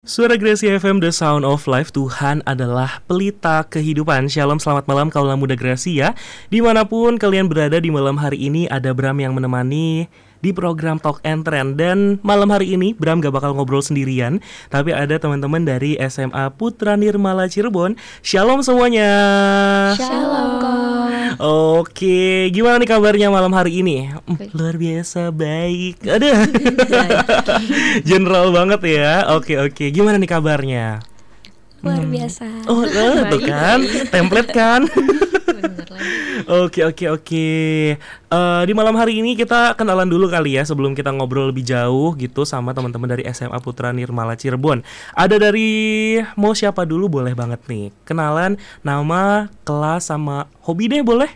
Suara Gracia FM, The Sound of Life. Tuhan adalah pelita kehidupan. Shalom, selamat malam kaulah muda Gracia. Dimanapun kalian berada di malam hari ini, ada Bram yang menemani di program Talk and Trend. Dan malam hari ini Bram gak bakal ngobrol sendirian, tapi ada teman-teman dari SMA Putra Nirmala Cirebon. Shalom semuanya. Shalom. Oke, gimana nih kabarnya malam hari ini? Luar biasa baik. Aduh, general banget ya. Oke, gimana nih kabarnya? Luar biasa. Oh, tuh kan, template kan. Bener lagi. Oke. Di malam hari ini kita kenalan dulu kali ya, sebelum kita ngobrol lebih jauh gitu sama teman-teman dari SMA Putra Nirmala Cirebon. Ada dari mau siapa dulu boleh banget nih. Kenalan, nama, kelas sama hobi deh boleh?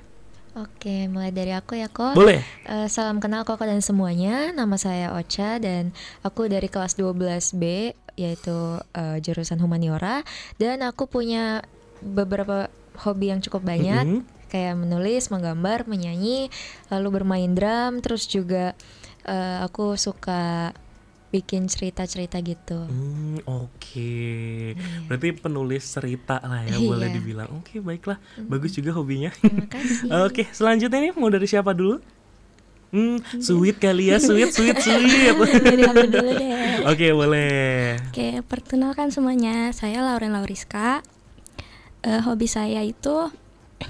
Oke, mulai dari aku ya Ko. Boleh. Salam kenal Koko dan semuanya. Nama saya Ocha dan aku dari kelas 12B, yaitu jurusan humaniora. Dan aku punya beberapa hobi yang cukup banyak, kayak menulis, menggambar, menyanyi, lalu bermain drum. Terus juga aku suka bikin cerita-cerita gitu. Oke. Berarti penulis cerita lah ya, Iya. boleh dibilang. Oke, baiklah. Bagus juga hobinya. Terima kasih. Oke, selanjutnya nih mau dari siapa dulu? Sweet kali ya, sweet. Dari aku dulu deh. Oke, boleh. Oke, perkenalkan semuanya, saya Lauren Lauriska. Hobi saya itu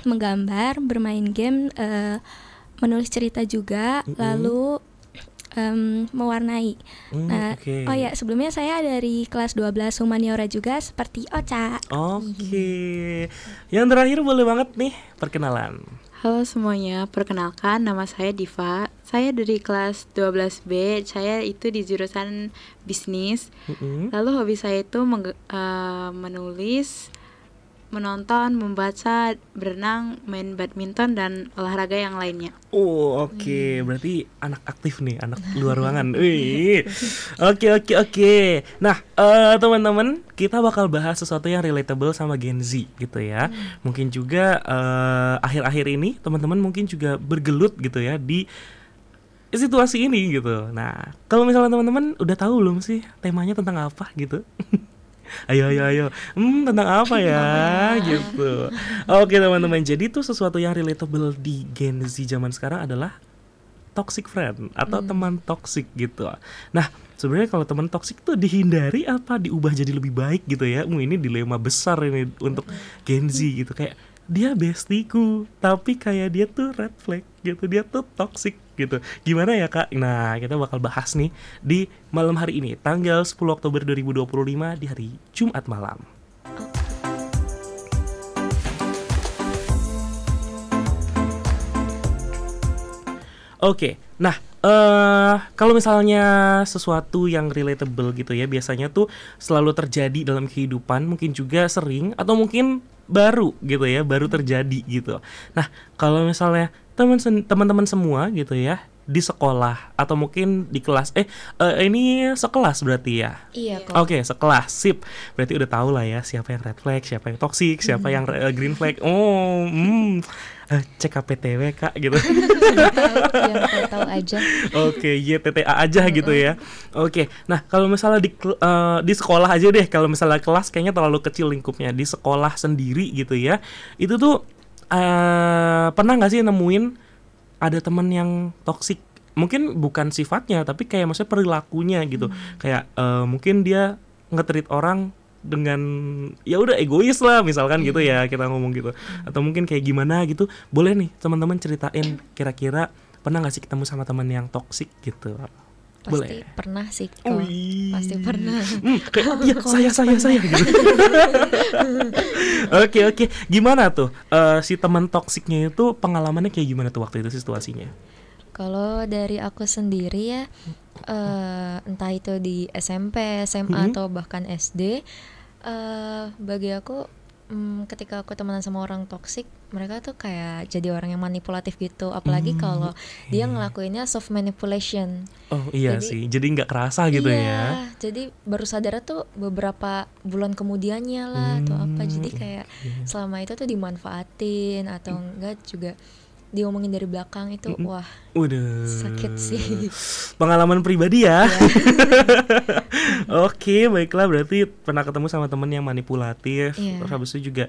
menggambar, bermain game, menulis cerita juga, lalu mewarnai. Oke. Oh ya, sebelumnya saya dari kelas 12 humaniora juga seperti Ocha. Oke. Yang terakhir boleh banget nih perkenalan. Halo semuanya, perkenalkan nama saya Diva. Saya dari kelas 12B, saya itu di jurusan bisnis. Lalu hobi saya itu menulis, menonton, membaca, berenang, main badminton, dan olahraga yang lainnya. Oke. Berarti anak aktif nih, anak luar ruangan. Wih. Oke. Nah, teman-teman, kita bakal bahas sesuatu yang relatable sama Gen Z gitu ya. Mungkin juga akhir-akhir ini teman-teman mungkin juga bergelut gitu ya di situasi ini gitu. Nah, kalau misalnya teman-teman udah tahu belum sih temanya tentang apa gitu? Ayo. Tentang apa ya gitu. Oke teman-teman, jadi tuh sesuatu yang relatable di Gen Z zaman sekarang adalah toxic friend atau teman toxic gitu. Nah, sebenarnya kalau teman toxic tuh dihindari apa diubah jadi lebih baik gitu ya? Ini dilema besar ini untuk Gen Z gitu. Kayak dia bestiku, tapi kayak dia tuh red flag gitu, dia tuh toxic gitu. Gimana ya Kak? Nah, kita bakal bahas nih di malam hari ini, tanggal 10 Oktober 2025 di hari Jumat malam. Oke, nah kalau misalnya sesuatu yang relatable gitu ya, biasanya tuh selalu terjadi dalam kehidupan, mungkin juga sering atau mungkin baru gitu ya, baru terjadi gitu. Nah, kalau misalnya teman-teman semua gitu ya di sekolah atau mungkin di kelas ini sekelas berarti ya? Iya Ko. Oke, sekelas, sip. Berarti udah tahu lah ya siapa yang red flag, siapa yang toxic, siapa yang green flag. Cek KPTW Kak gitu. Yang tahu aja. Oke, YTTA aja gitu ya. Oke, nah kalau misalnya di sekolah aja deh, kalau misalnya kelas kayaknya terlalu kecil lingkupnya. Di sekolah sendiri gitu ya, itu tuh pernah nggak sih nemuin ada teman yang toksik? Mungkin bukan sifatnya, tapi kayak maksudnya perilakunya gitu. Kayak mungkin dia nge-treat orang dengan ya udah egois lah misalkan gitu ya, kita ngomong gitu. Atau mungkin kayak gimana gitu. Boleh nih teman-teman ceritain kira-kira pernah nggak sih ketemu sama teman yang toksik gitu? Pasti Boleh. pernah sih Ko. Wih. Pasti pernah. Kayak ya saya gitu. Oke. Gimana tuh si teman toksiknya itu pengalamannya kayak gimana tuh waktu itu situasinya? Kalau dari aku sendiri ya, entah itu di SMP, SMA atau bahkan SD, bagi aku ketika aku temenan sama orang toksik, mereka tuh kayak jadi orang yang manipulatif gitu. Apalagi kalau dia ngelakuinnya soft manipulation. Oh iya sih, jadi nggak kerasa gitu ya. Jadi baru sadar tuh beberapa bulan kemudiannya lah atau apa. Jadi kayak selama itu tuh dimanfaatin atau enggak juga diomongin dari belakang itu wah Udah. sakit sih. Pengalaman pribadi ya. Oke, baiklah, berarti pernah ketemu sama temen yang manipulatif. Iya. Terus habis itu juga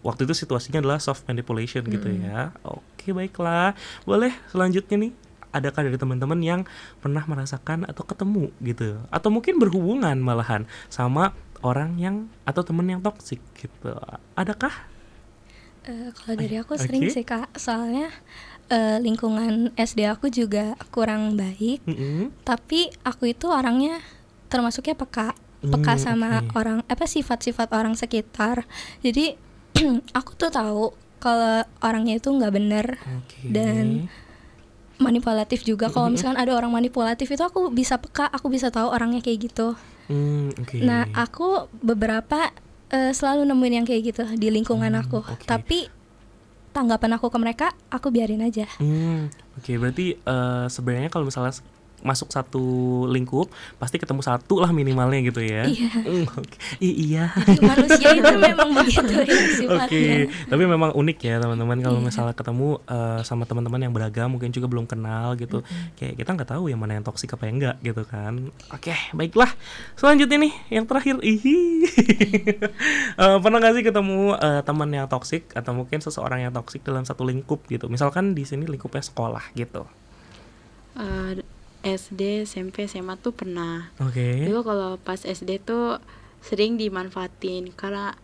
waktu itu situasinya adalah soft manipulation gitu ya. Oke, baiklah. Boleh selanjutnya nih, adakah dari teman-teman yang pernah merasakan atau ketemu gitu, atau mungkin berhubungan malahan sama orang yang atau temen yang toksik gitu? Adakah? Kalau dari aku sering Oke. sih Kak, soalnya lingkungan SD aku juga kurang baik. Tapi aku itu orangnya termasuknya peka sama Oke. orang, sifat-sifat orang sekitar. Jadi aku tuh tahu kalau orangnya itu nggak bener Oke. dan manipulatif juga. Kalau misalkan ada orang manipulatif itu aku bisa peka, aku bisa tahu orangnya kayak gitu. Oke. Nah, aku beberapa selalu nemuin yang kayak gitu di lingkungan aku. oke. Tapi tanggapan aku ke mereka, aku biarin aja. Oke, berarti sebenarnya kalau misalnya masuk satu lingkup pasti ketemu satu lah minimalnya gitu ya. Iya. Oke. Iya. Manusia itu memang begitu ya sifatnya. Oke, tapi memang unik ya teman-teman kalau misalnya ketemu sama teman-teman yang beragam, mungkin juga belum kenal gitu. Kayak kita nggak tahu yang mana yang toksik apa yang enggak gitu kan. Oke, baiklah. Selanjutnya nih, yang terakhir. Pernah nggak sih ketemu teman yang toksik atau mungkin seseorang yang toksik dalam satu lingkup gitu? Misalkan di sini lingkupnya sekolah gitu. SD, SMP, SMA tuh pernah. Oke. Dulu kalau pas SD tuh sering dimanfaatin karena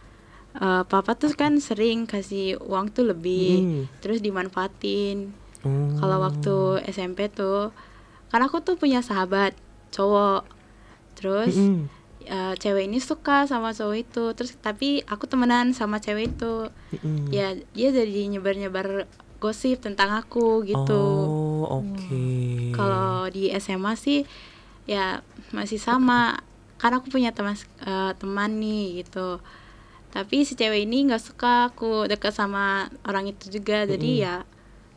papa tuh kan sering kasih uang tuh lebih, terus dimanfaatin. Kalau waktu SMP tuh, karena aku tuh punya sahabat cowok, terus cewek ini suka sama cowok itu, terus tapi aku temenan sama cewek itu, ya dia jadi nyebar-nyebar gosip tentang aku gitu. Oh, oke. Kalau di SMA sih ya masih sama, karena aku punya teman nih gitu. Tapi si cewek ini nggak suka aku dekat sama orang itu juga, jadi ya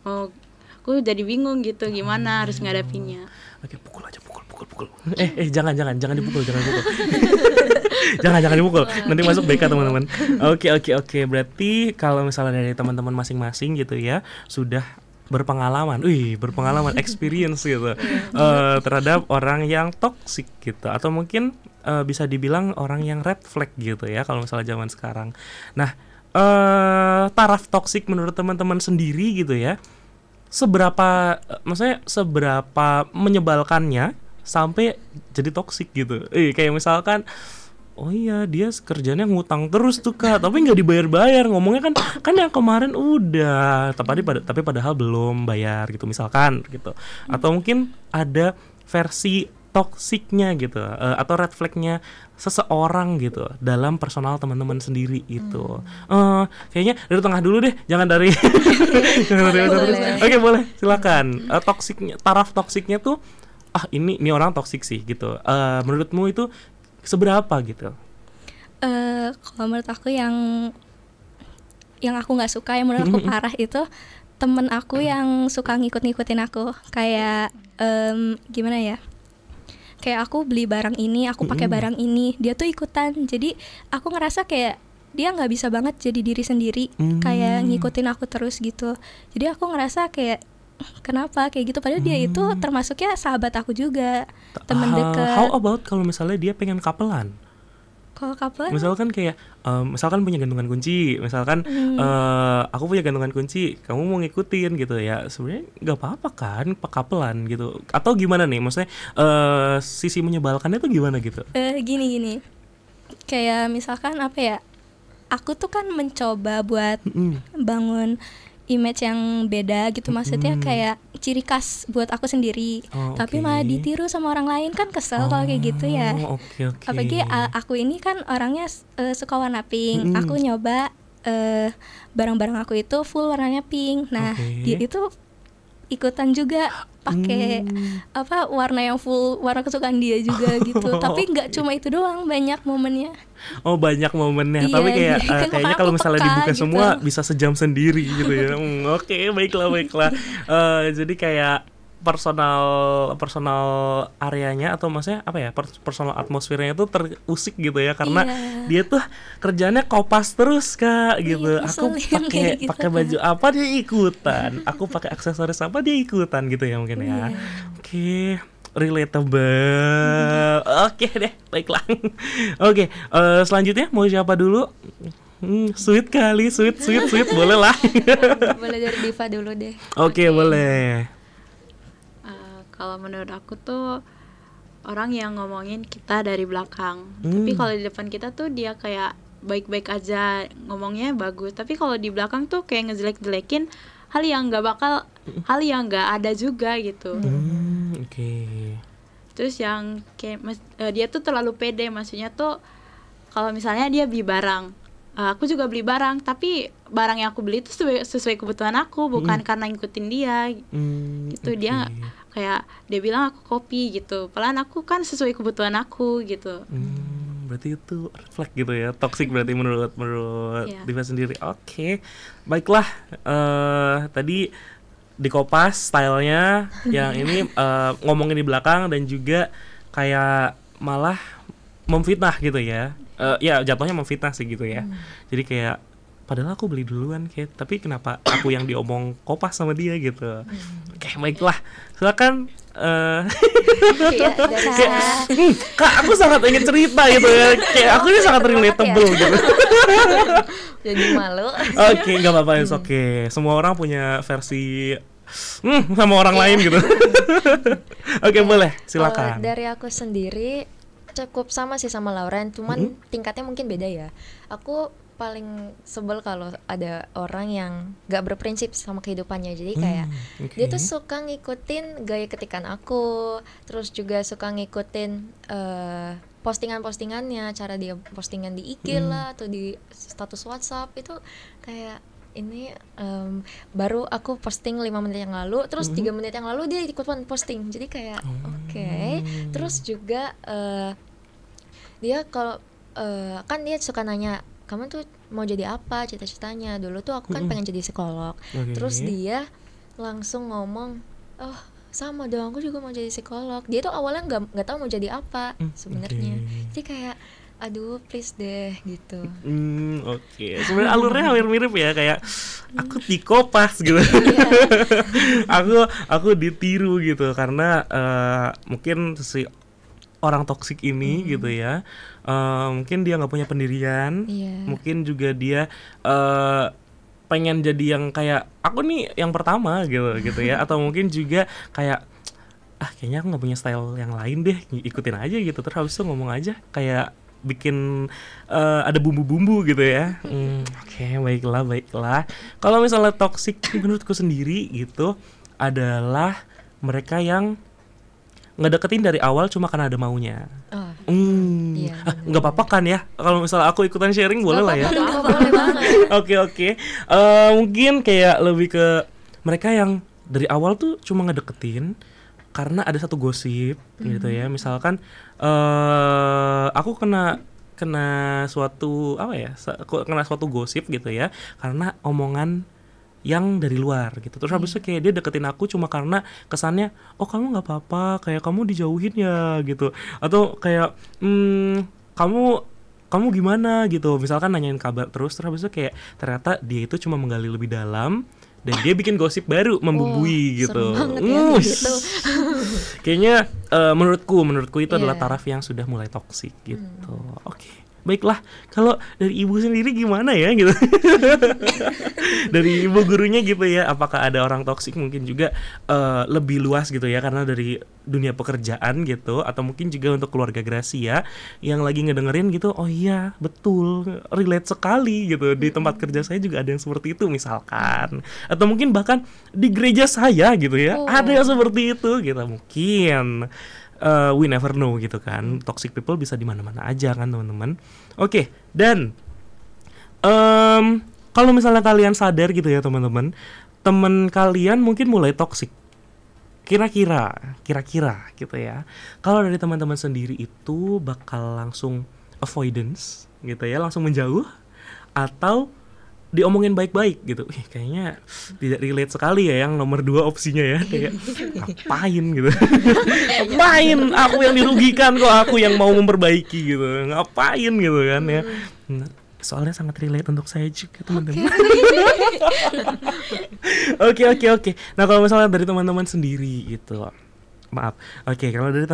aku jadi bingung gitu gimana harus ngadapinnya. Oke, pukul aja, pukul. Jangan dipukul, jangan dipukul. Nanti masuk BK teman-teman. Oke. Berarti kalau misalnya dari teman-teman masing-masing gitu ya, sudah berpengalaman, experience gitu terhadap orang yang toksik gitu, atau mungkin bisa dibilang orang yang red flag gitu ya kalau misalnya zaman sekarang. Nah, taraf toksik menurut teman-teman sendiri gitu ya, seberapa menyebalkannya sampai jadi toksik gitu. Kayak misalkan, oh iya dia kerjanya ngutang terus tuh Kak, tapi nggak dibayar-bayar, ngomongnya kan yang kemarin udah, tapi padahal belum bayar gitu misalkan gitu. Atau mungkin ada versi toksiknya gitu, atau red flagnya seseorang gitu dalam personal teman-teman sendiri gitu. Kayaknya dari tengah dulu deh, jangan dari Oke, boleh, silakan. Toksiknya, taraf toksiknya tuh ini orang toksik sih gitu. Menurutmu itu seberapa gitu? Kalau menurut aku yang aku nggak suka, yang menurut aku parah itu temen aku yang suka ngikut-ngikutin aku. Kayak gimana ya? Kayak aku beli barang ini, aku pakai barang ini, dia tuh ikutan. Jadi aku ngerasa kayak dia nggak bisa banget jadi diri sendiri, kayak ngikutin aku terus gitu. Jadi aku ngerasa kayak kenapa kayak gitu, padahal dia itu termasuknya sahabat aku juga, temen deket. How about kalau misalnya dia pengen kapelan? Kalau couple Misalkan kayak misalkan punya gantungan kunci, misalkan aku punya gantungan kunci, kamu mau ngikutin gitu ya, sebenarnya nggak apa-apa kan kapelan gitu, atau gimana nih, maksudnya sisi menyebalkannya tuh gimana gitu? Gini kayak misalkan apa ya, aku tuh kan mencoba buat bangun image yang beda gitu, maksudnya kayak ciri khas buat aku sendiri, tapi malah ditiru sama orang lain, kan kesel kalau kayak gitu ya. Okay. Apalagi aku ini kan orangnya suka warna pink, aku nyoba barang-barang aku itu full warnanya pink. Nah dia itu ikutan juga pakai warna yang full warna kesukaan dia juga gitu. Tapi nggak cuma itu doang, banyak momennya. Banyak momennya. Iya, tapi kayak kan kayaknya kalau misalnya dibuka gitu. semua bisa sejam sendiri gitu ya. Oke, baiklah. Jadi kayak personal areanya, atau maksudnya apa ya, personal atmosfernya itu terusik gitu ya, karena dia tuh kerjanya kopas terus Kak gitu. Aku pakai baju apa dia ikutan, aku pakai aksesoris apa dia ikutan gitu ya mungkin ya. Oke, relatable. Oke deh, baiklah. Oke, selanjutnya mau siapa dulu? Sweet kali, sweet, boleh lah. Boleh dari Diva dulu deh. Oke, boleh. Kalau menurut aku tuh orang yang ngomongin kita dari belakang, tapi kalau di depan kita tuh dia kayak baik-baik aja, ngomongnya bagus, tapi kalau di belakang tuh kayak ngejelek-jelekin hal yang nggak ada juga gitu. Oke. Terus yang kayak dia tuh terlalu pede, maksudnya tuh kalau misalnya dia beli barang, aku juga beli barang, tapi barang yang aku beli itu sesuai kebutuhan aku, bukan karena ngikutin dia gitu. Dia kayak dia bilang aku kopi gitu, padahal aku kan sesuai kebutuhan aku gitu. Berarti itu refleks gitu ya, toxic berarti menurut Diva sendiri. Oke, baiklah. Tadi di Kopas stylenya yang ini ngomongin di belakang dan juga kayak malah memfitnah gitu ya. Ya jatuhnya memfitnah sih gitu ya. Jadi kayak padahal aku beli duluan kayak, tapi kenapa aku yang diomong Kopas sama dia gitu. Oke, baiklah. Silakan Kak, aku sangat ingin cerita gitu ya. Kayak aku ini sangat relatable gitu. Jadi malu. Oke, enggak apa-apa, oke. Semua orang punya versi sama orang lain gitu. Oke, boleh, silakan. Dari aku sendiri cukup sama sih sama Lauren, cuman tingkatnya mungkin beda ya. Aku paling sebel kalau ada orang yang gak berprinsip sama kehidupannya. Jadi kayak dia tuh suka ngikutin gaya ketikan aku, terus juga suka ngikutin postingan-postingannya, cara dia postingan di IG lah atau di status WhatsApp. Itu kayak ini baru aku posting 5 menit yang lalu, terus 3 menit yang lalu dia ikutan posting. Jadi kayak oke. Terus juga dia kalau kan dia suka nanya, kamu tuh mau jadi apa cita-citanya? Dulu tuh aku kan pengen jadi psikolog. Terus dia langsung ngomong, oh sama dong, aku juga mau jadi psikolog. Dia tuh awalnya nggak tahu mau jadi apa sebenarnya. Jadi kayak aduh please deh gitu. Oke. Sebenarnya alurnya hampir mirip ya, kayak aku di Kopas gitu. aku ditiru gitu karena mungkin si orang toksik ini gitu ya, mungkin dia nggak punya pendirian, mungkin juga dia pengen jadi yang kayak aku nih yang pertama gitu ya, atau mungkin juga kayak kayaknya aku nggak punya style yang lain deh, ikutin aja gitu, terus habis itu ngomong aja kayak bikin ada bumbu-bumbu gitu ya. Oke, baiklah. Kalau misalnya toksik menurutku sendiri gitu adalah mereka yang ngedeketin dari awal cuma karena ada maunya. Nggak apa-apa kan ya? Kalau misalnya aku ikutan sharing boleh lah ya. Boleh banget. Oke. Mungkin kayak lebih ke mereka yang dari awal tuh cuma ngedeketin karena ada satu gosip gitu ya. Misalkan aku kena suatu kena suatu gosip gitu ya, karena omongan yang dari luar gitu. Terus habis itu kayak dia deketin aku cuma karena kesannya, oh kamu nggak apa-apa, kayak kamu dijauhin ya gitu, atau kayak kamu gimana gitu, misalkan nanyain kabar terus habis itu kayak ternyata dia itu cuma menggali lebih dalam dan dia bikin gosip baru membumbui gitu. Gitu. Kayaknya menurutku itu adalah taraf yang sudah mulai toksik gitu. Oke. Baiklah, kalau dari ibu sendiri gimana ya gitu? Dari ibu gurunya gitu ya, apakah ada orang toksik mungkin juga lebih luas gitu ya, karena dari dunia pekerjaan gitu, atau mungkin juga untuk keluarga Gracia yang lagi ngedengerin gitu, oh iya betul, relate sekali gitu, di tempat kerja saya juga ada yang seperti itu misalkan, atau mungkin bahkan di gereja saya gitu ya, ada yang seperti itu gitu, mungkin. We never know gitu kan. Toxic people bisa di mana-mana aja kan teman-teman. Oke, dan kalau misalnya kalian sadar gitu ya teman-teman, teman kalian mungkin mulai toxic. Kira-kira gitu ya. Kalau dari teman-teman sendiri itu bakal langsung avoidance gitu ya, langsung menjauh, atau diomongin baik-baik gitu. Kayaknya tidak relate sekali ya yang nomor 2 opsinya ya. Kayak ngapain gitu. Ngapain aku yang dirugikan kok aku yang mau memperbaiki gitu. Ngapain gitu kan ya. Nah, soalnya sangat relate untuk saya juga teman-teman. Oke. Nah kalau misalnya dari teman-teman sendiri gitu, maaf. Oke, kalau dari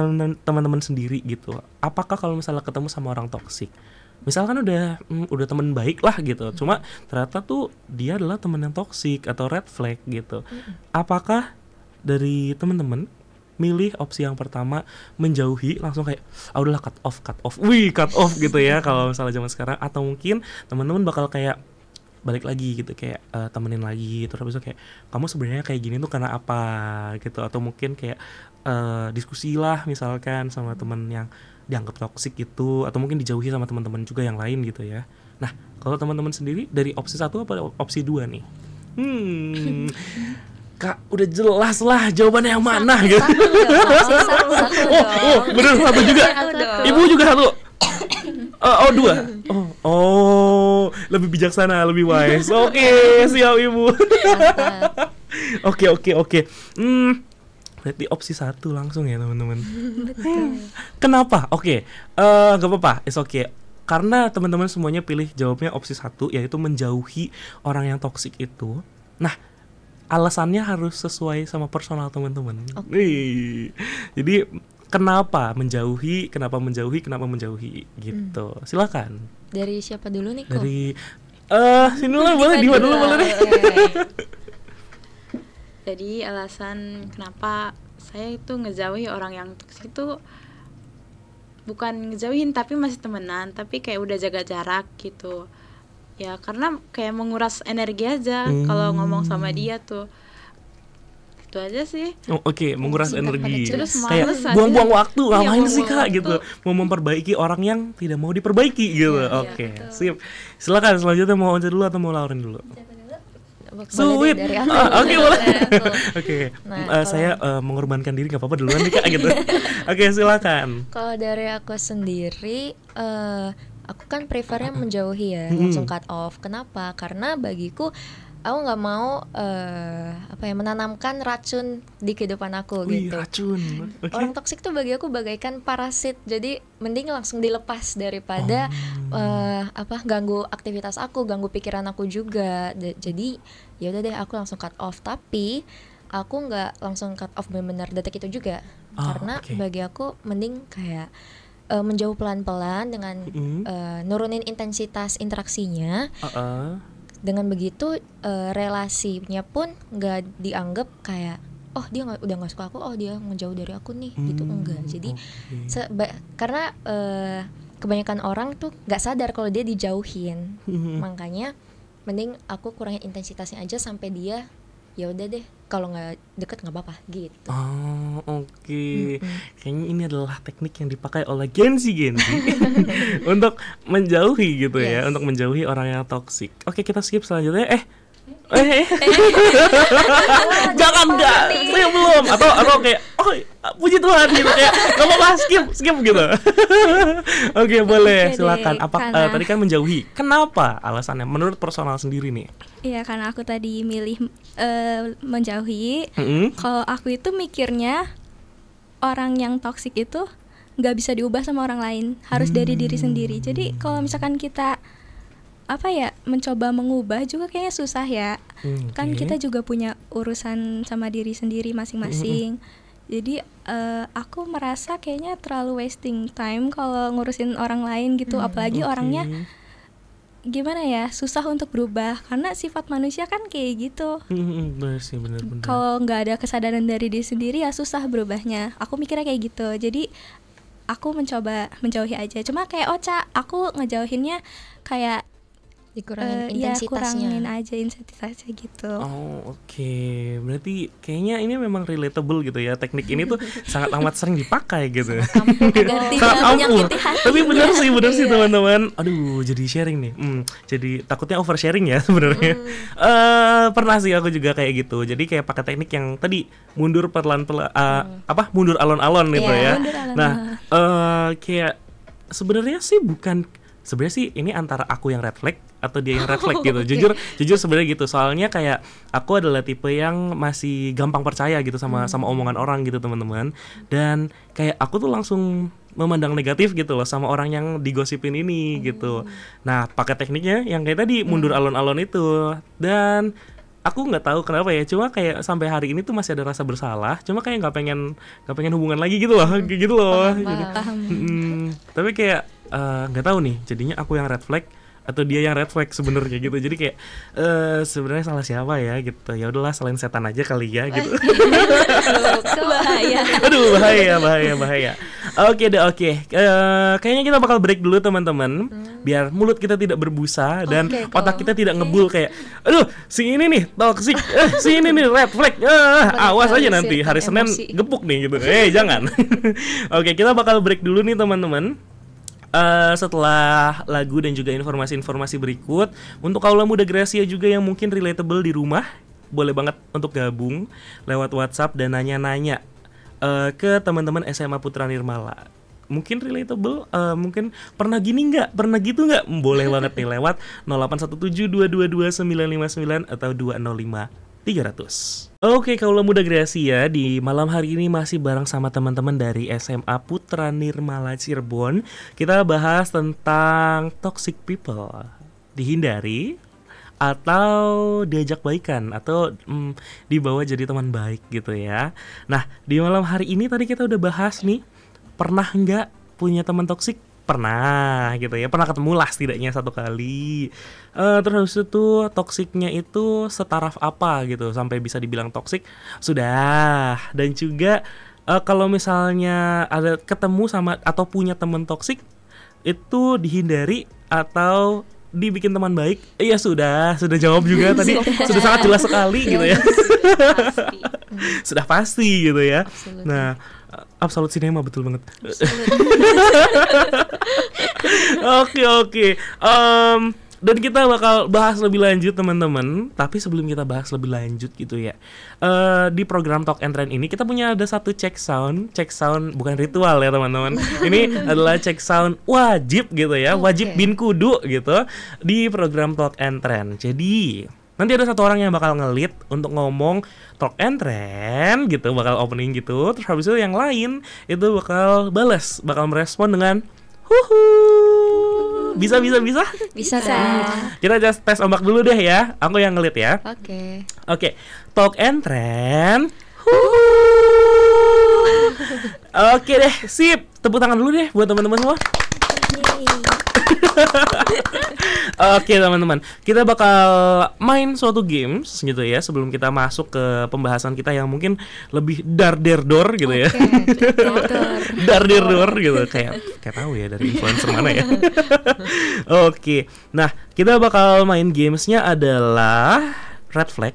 teman-teman sendiri gitu, apakah kalau misalnya ketemu sama orang toksik, misalkan udah teman baik lah gitu, cuma ternyata tuh dia adalah teman yang toksik atau red flag gitu, apakah dari teman-teman milih opsi yang pertama menjauhi langsung kayak udahlah cut off gitu ya kalau misalnya zaman sekarang, atau mungkin teman-teman bakal kayak balik lagi gitu kayak temenin lagi terus habis itu kayak kamu sebenarnya kayak gini tuh karena apa gitu, atau mungkin kayak diskusi lah misalkan sama teman yang dianggap toksik gitu, atau mungkin dijauhi sama teman-teman juga yang lain gitu ya. Nah kalau teman-teman sendiri dari opsi 1 apa opsi 2 nih? Kak udah jelas lah jawabannya yang mana gitu. Bener 1 juga. Ibu juga 1. Oh 2. Lebih bijaksana, lebih wise. Oke, siap Ibu. Oke. Berarti opsi 1 langsung ya teman-teman. Kenapa? Oke, gak apa-apa, it's okay. Karena teman-teman semuanya pilih jawabnya opsi 1, yaitu menjauhi orang yang toksik itu. Nah, alasannya harus sesuai sama personal teman-teman. Jadi kenapa menjauhi gitu. Silakan. Dari siapa dulu nih kok? Dari sini lah boleh, Diva dulu boleh. Jadi alasan kenapa saya itu ngejauhi orang yang toksik itu bukan ngejauhin tapi masih temenan, tapi kayak udah jaga jarak gitu. Ya karena kayak menguras energi aja kalau ngomong sama dia tuh. Itu aja sih. Oke, menguras energi. Terus kayak buang-buang waktu, ngapain sih Kak gitu. Mau memperbaiki orang yang tidak mau diperbaiki gitu. Oke, sip. Silakan selanjutnya mau Onca dulu atau mau Lauren dulu? Sweet. Oke boleh. Oke. Saya mengorbankan diri, nggak apa-apa duluan nih Kak gitu. Oke silakan. Kalau dari aku sendiri, aku kan prefernya menjauhi ya, langsung cut off. Kenapa? Karena bagiku aku nggak mau menanamkan racun di kehidupan aku. Gitu. Racun. Okay. Orang toksik tuh bagi aku bagaikan parasit. Jadi mending langsung dilepas daripada ganggu aktivitas aku, ganggu pikiran aku juga. Jadi ya udah deh aku langsung cut off. Tapi aku nggak langsung cut off benar-benar detik itu juga. Karena bagi aku mending kayak menjauh pelan-pelan dengan nurunin intensitas interaksinya. Dengan begitu relasinya pun nggak dianggap kayak dia udah nggak suka aku, dia ngejauh dari aku nih gitu, enggak. Jadi karena kebanyakan orang tuh nggak sadar kalau dia dijauhin, makanya mending aku kurangin intensitasnya aja sampai dia ya udah deh, kalau nggak deket nggak apa-apa gitu. Kayaknya ini adalah teknik yang dipakai oleh Gen Z untuk menjauhi gitu ya, untuk menjauhi orang yang toksik. Oke, kita skip selanjutnya. Jangan enggak, saya belum. Atau kayak puji Tuhan gitu, kayak nggak apa-apa, skip gitu. Oke, boleh, silakan. Tadi kan menjauhi, kenapa alasannya menurut personal sendiri nih? Iya, karena aku tadi milih menjauhi. Kalau aku itu mikirnya orang yang toksik itu nggak bisa diubah sama orang lain, harus dari diri sendiri. Jadi kalau misalkan kita mencoba mengubah juga kayaknya susah ya. Kan kita juga punya urusan sama diri sendiri masing-masing. Jadi aku merasa kayaknya terlalu wasting time kalau ngurusin orang lain gitu. Apalagi orangnya gimana ya, susah untuk berubah karena sifat manusia kan kayak gitu. Benar. Kalau nggak ada kesadaran dari diri sendiri ya susah berubahnya. Aku mikirnya kayak gitu. Jadi aku mencoba menjauhi aja. Cuma kayak Ocha, aku ngejauhinnya kayak dikurangin intensitasnya. Kurangin aja intensitasnya gitu. Berarti kayaknya ini memang relatable gitu ya. Teknik ini tuh sangat amat sering dipakai gitu. Sangat ampuh. Tapi benar sih teman-teman. Aduh, jadi sharing nih. Jadi takutnya oversharing ya sebenarnya. Pernah sih aku juga kayak gitu. Jadi kayak pakai teknik yang tadi mundur pelan-pelan, mundur alon-alon gitu ya. Nah, kayak sebenarnya sih bukan sebenarnya sih ini antara aku yang red flag atau dia yang red flag gitu. Jujur sebenarnya gitu. Soalnya kayak aku adalah tipe yang masih gampang percaya gitu sama omongan orang gitu teman-teman. Dan kayak aku tuh langsung memandang negatif gitu loh sama orang yang digosipin ini gitu. Nah, pakai tekniknya yang kayak tadi mundur alon-alon itu. Dan aku nggak tahu kenapa ya, cuma kayak sampai hari ini tuh masih ada rasa bersalah. Cuma kayak nggak pengen hubungan lagi gitu loh, gitu loh. Tapi kayak nggak tahu nih, jadinya aku yang red flag atau dia yang red flag sebenarnya gitu. Jadi kayak sebenarnya salah siapa ya gitu. Ya udahlah, selain setan aja kali ya gitu. Bahaya. Aduh, bahaya. Oke deh, oke. Kayaknya kita bakal break dulu teman-teman, biar mulut kita tidak berbusa dan otak kita tidak ngebul kayak, aduh, si ini nih toxic, si ini nih red flag. Awas aja nanti hari Senin gepuk nih gitu. Jangan. Oke, kita bakal break dulu nih teman-teman. Setelah lagu dan juga informasi-informasi berikut, untuk kaula muda Gracia juga yang mungkin relatable di rumah, boleh banget untuk gabung lewat WhatsApp dan nanya-nanya ke teman-teman SMA Putra Nirmala. Mungkin relatable, mungkin pernah gini nggak, pernah gitu nggak, boleh banget nih lewat 0817222959 atau 205-300. Oke, kaula muda Gracia, di malam hari ini masih bareng sama teman-teman dari SMA Putra Nirmala Cirebon. Kita bahas tentang toxic people, dihindari atau diajak baikan atau dibawa jadi teman baik gitu ya. Nah, di malam hari ini tadi kita udah bahas nih, pernah nggak punya teman toksik? Pernah gitu ya, pernah ketemu lah setidaknya satu kali. Terus itu toksiknya itu setaraf apa gitu sampai bisa dibilang toksik? Sudah. Dan juga kalau misalnya ada ketemu sama atau punya teman toksik, itu dihindari atau dibikin teman baik? Iya, sudah jawab juga tadi. Sudah sangat jelas sekali gitu ya. Sudah pasti gitu ya. Absolutely. Nah, Absolut Cinema betul banget. Oke. Dan kita bakal bahas lebih lanjut teman-teman. Tapi sebelum kita bahas lebih lanjut gitu ya, di program Talk and Trend ini kita punya ada satu check sound bukan ritual ya teman-teman. Ini adalah check sound wajib gitu ya, wajib bin kudu gitu di program Talk and Trend. Jadi nanti ada satu orang yang bakal ngelit untuk ngomong Talk and Trend gitu, bakal opening gitu. Terus habis itu yang lain itu bakal merespon dengan huhu. Bisa. Bisa kan? Kita just tes ombak dulu deh ya. Aku yang ngelit ya. Oke. Talk and Trend. Oke deh, sip. Tepuk tangan dulu deh buat teman-teman semua. Oke teman-teman, kita bakal main suatu games gitu ya sebelum kita masuk ke pembahasan kita yang mungkin lebih dar-der-dor gitu ya. Dar-der-dor gitu, kayak tahu ya dari influencer mana ya. Oke, nah kita bakal main gamesnya adalah red flag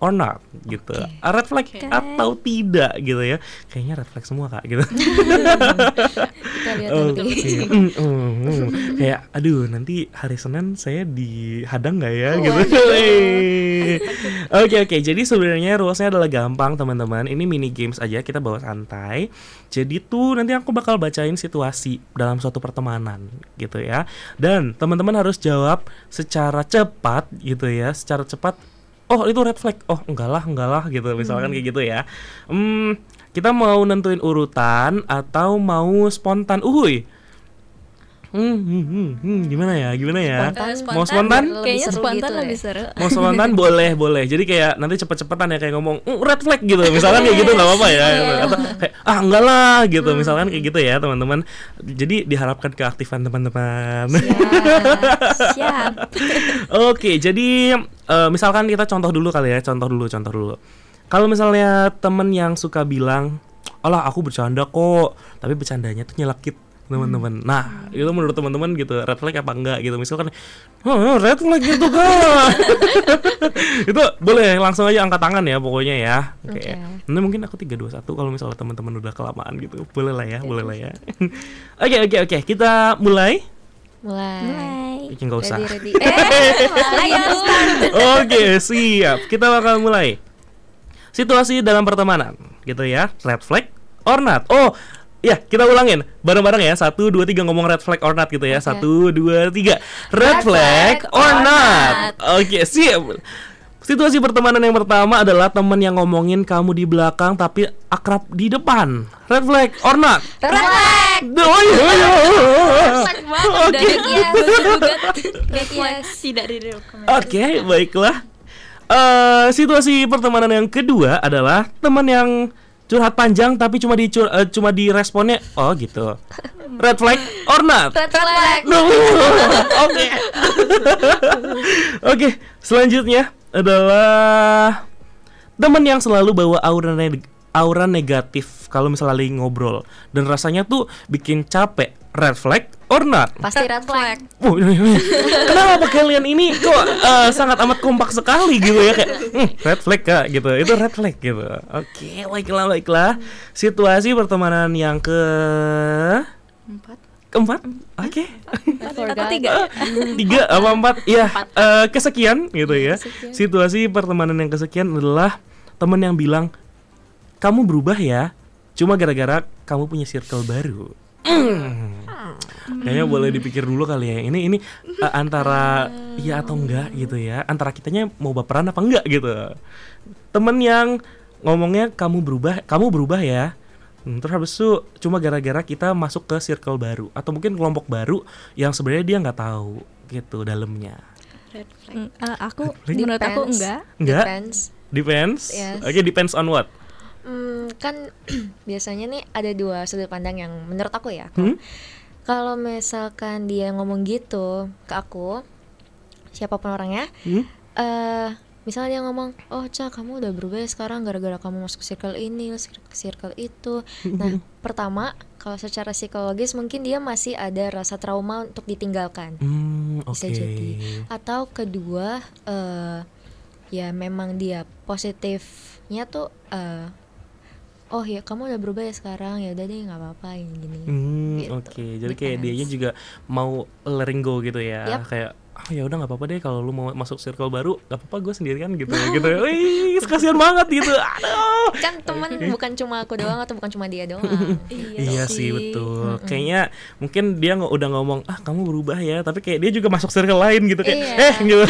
or not gitu. Red flag atau tidak gitu ya. Kayaknya red flag semua Kak gitu. Kita lihat nanti. Kayak aduh nanti hari Senin saya dihadang nggak ya gitu. Oke, jadi sebenarnya rulesnya adalah gampang teman-teman. Ini mini games aja, kita bawa santai. Jadi tuh nanti aku bakal bacain situasi dalam suatu pertemanan gitu ya. Dan teman-teman harus jawab secara cepat gitu ya, secara cepat. Oh itu red flag, oh enggak lah gitu, misalkan kayak gitu ya. Kita mau nentuin urutan atau mau spontan? Gimana ya? Mau spontan? Kayaknya spontan gitu lebih seru. Mau spontan boleh. Jadi kayak nanti cepet-cepetan ya kayak ngomong red flag gitu, misalkan kayak gitu nggak apa-apa ya. Atau kayak enggak lah gitu, misalkan kayak gitu ya teman-teman. Jadi diharapkan keaktifan teman-teman. Siap. Oke, jadi misalkan kita contoh dulu kali ya, contoh dulu. Kalau misalnya temen yang suka bilang, alah aku bercanda kok, tapi bercandanya tuh nyelekit teman-teman. Nah, itu menurut teman-teman gitu, red flag apa enggak gitu. Misalkan, red flag gitu kan. Itu boleh langsung aja angkat tangan ya pokoknya ya. Oke. Nanti mungkin aku 3, 2, 1 kalau misalnya teman-teman udah kelamaan gitu. Boleh lah ya. Oke, kita mulai. Nggak usah. Ready. Oke, siap. Kita bakal mulai. Situasi dalam pertemanan gitu ya. Red flag or not. Oh, Ya, kita ulangin bareng-bareng ya. 1, 2, 3 ngomong red flag or not gitu ya. 1, 2, 3. Red flag or not. Oke, siap. Situasi pertemanan yang pertama adalah teman yang ngomongin kamu di belakang tapi akrab di depan. Red flag or not? Red flag. Oke. Tidak direkomendasi. Oke, baiklah. Situasi pertemanan yang kedua adalah teman yang curhat panjang tapi cuma diresponnya oh gitu. Red flag or not? Red flag. Oke. Oke, selanjutnya adalah teman yang selalu bawa aura negatif kalau misalnya lagi ngobrol dan rasanya tuh bikin capek. Red flag or not? Pasti red flag. Kenapa kalian ini kok sangat amat kompak sekali gitu ya kayak red flag Kak gitu. Itu red flag gitu. Oke, baiklah. Situasi pertemanan yang keempat. Oke. Atau 3? 3 apa 4? Iya, kesekian gitu ya. Situasi pertemanan yang kesekian adalah teman yang bilang kamu berubah ya, cuma gara-gara kamu punya circle baru. Kayaknya boleh dipikir dulu kali ya. Ini antara iya atau enggak gitu ya. Antara kitanya mau baperan apa enggak gitu. Temen yang ngomongnya kamu berubah ya. Terus habis itu cuma gara-gara kita masuk ke circle baru atau mungkin kelompok baru yang sebenarnya dia nggak tahu gitu dalamnya. Red flag. Menurut aku enggak. Depends. Yes. Oke, depends on what? Kan biasanya nih ada 2 sudut pandang yang menurut aku ya. Kalau misalkan dia ngomong gitu ke aku, siapapun orangnya, misalnya dia ngomong, oh Ca kamu udah berubah ya sekarang gara-gara kamu masuk circle ini, circle itu. Nah pertama kalau secara psikologis mungkin dia masih ada rasa trauma untuk ditinggalkan, bisa jadi. Atau kedua ya memang dia positifnya tuh oh ya kamu udah berubah ya sekarang, ya udah deh nggak apa-apa gini. Gitu. Oke, jadi kayak dianya juga mau letting go gitu ya. Kayak ya udah nggak apa-apa deh kalau lu mau masuk circle baru, nggak apa-apa gue sendirian gitu. Gitu. Wih, kasihan banget gitu. Aduh. Kan temen bukan cuma aku doang atau bukan cuma dia doang. Iya sih betul. Kayaknya mungkin dia udah ngomong kamu berubah ya, tapi kayak dia juga masuk circle lain gitu kayak gitu.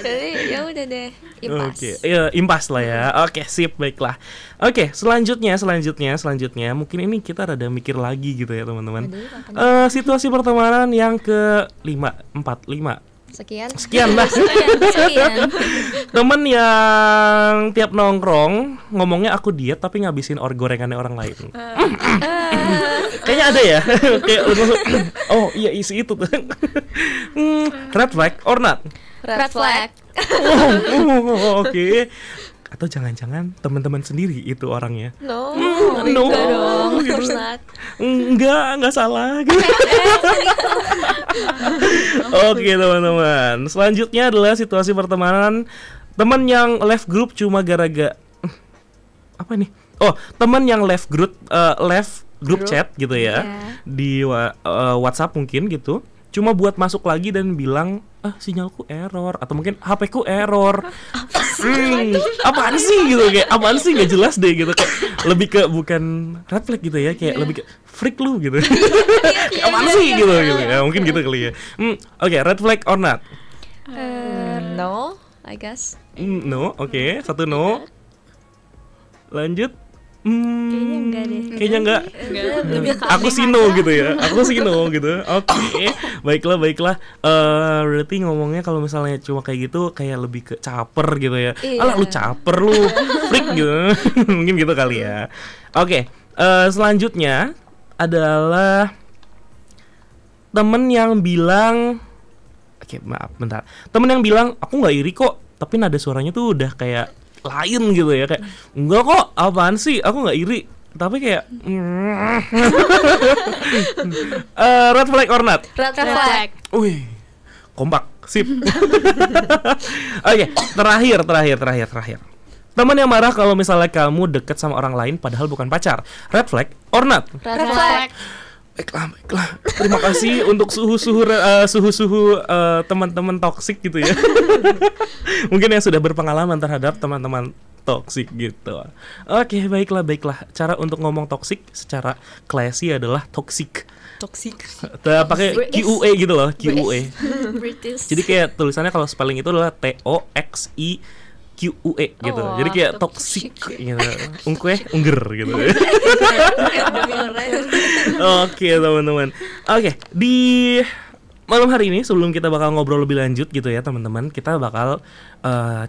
Jadi ya udah deh, impas. Oke, iya impas lah ya. Oke, sip, baiklah. Oke, selanjutnya mungkin ini kita rada mikir lagi gitu ya teman-teman. Situasi pertemanan yang ke-5. Sekian lah. Sekian. Temen yang tiap nongkrong ngomongnya aku diet tapi ngabisin gorengannya orang lain. Kayaknya ada ya. Kayak oh iya isi itu tuh. Red flag or not? Red flag. Oke. Atau jangan-jangan teman-teman sendiri itu orangnya? No, dong, of course not. Enggak salah. Oke teman-teman, selanjutnya adalah situasi pertemanan teman yang left group cuma gara-gara apa nih? Oh, teman yang left group chat gitu ya di WhatsApp mungkin gitu. Cuma buat masuk lagi dan bilang sinyalku error atau mungkin HP-ku error. Apaan sih gitu, kayak apaan sih nggak jelas deh gitu, kayak lebih ke bukan red flag gitu ya, kayak lebih ke freak lu gitu. Apaan sih gitu ya, mungkin gitu kali ya. Oke, red flag or not? No, I guess. No, oke, 1 no. Lanjut. Kayaknya enggak deh. Kayaknya enggak. Aku sih no gitu ya. Aku sih no gitu. Oke. Baiklah. Berarti ngomongnya kalau misalnya cuma kayak gitu kayak lebih ke caper gitu ya. Alah lu caper lu. Freak gitu. Mungkin gitu kali ya. Oke. Selanjutnya adalah temen yang bilang maaf bentar. Temen yang bilang aku enggak iri kok, tapi nada suaranya tuh udah kayak lain gitu ya, kayak enggak kok, apaan sih, aku nggak iri, tapi kayak red flag or not? Red flag. Wih, kompak, sip. Oke, terakhir. Teman yang marah kalau misalnya kamu deket sama orang lain padahal bukan pacar. Red flag or not? Red flag. Baiklah. Terima kasih untuk suhu teman-teman toksik gitu ya. Mungkin yang sudah berpengalaman terhadap teman-teman toxic gitu. Oke, baiklah. Cara untuk ngomong toxic secara classy adalah toxic. Pakai QUE gitu loh, QUE. British. Jadi kayak tulisannya kalau spelling itu adalah TOXIQUE gitu. Jadi kayak toxic gitu. Ungger gitu. Oke, teman-teman. Oke, di malam hari ini sebelum kita bakal ngobrol lebih lanjut gitu ya teman-teman, kita bakal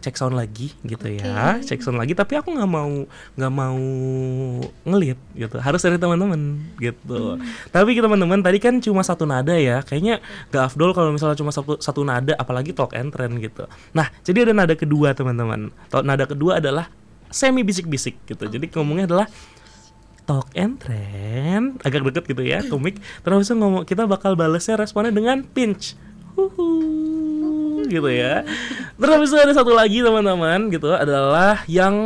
cek sound lagi gitu ya, cek sound lagi. Tapi aku nggak mau ngelit gitu, harus dari teman-teman gitu. Tapi teman-teman tadi kan cuma satu nada ya, kayaknya nggak afdol kalau misalnya cuma satu nada, apalagi talk and trend gitu. Nah jadi ada nada kedua teman-teman. Nada kedua adalah semi bisik-bisik gitu. Jadi ngomongnya adalah talk and trend, agak deket gitu ya, komik. Terus kita bakal balesnya responnya dengan pinch, gitu ya. Terus ada satu lagi teman-teman gitu, adalah yang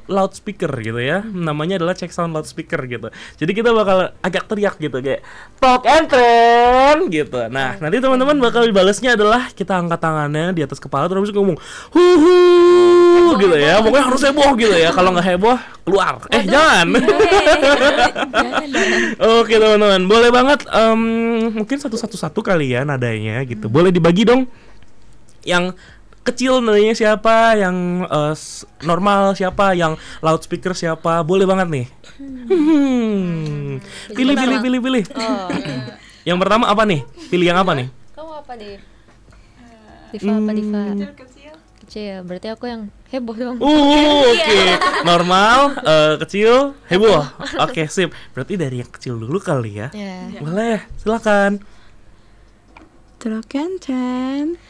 loudspeaker gitu ya. Namanya adalah check sound loudspeaker gitu. Jadi kita bakal agak teriak gitu kayak talk and trend gitu. Nah nanti teman-teman bakal balesnya adalah kita angkat tangannya di atas kepala terus ngomong gitu ya. Pokoknya harus heboh gitu ya. Kalau nggak heboh keluar. Jangan. Oke teman-teman, boleh banget mungkin satu kali ya nadanya gitu. Boleh dibagi dong. Yang kecil nadanya siapa, yang normal siapa, yang loudspeaker siapa. Boleh banget nih. Pilih. Yang pertama apa nih? Pilih yang apa nih? Kamu apa deh? Diva apa Diva? Kecil, berarti aku yang heboh dong. Oke. Normal, kecil, heboh. Oke, sip. Berarti dari yang kecil dulu kali ya. Boleh, silakan. Talk and trend.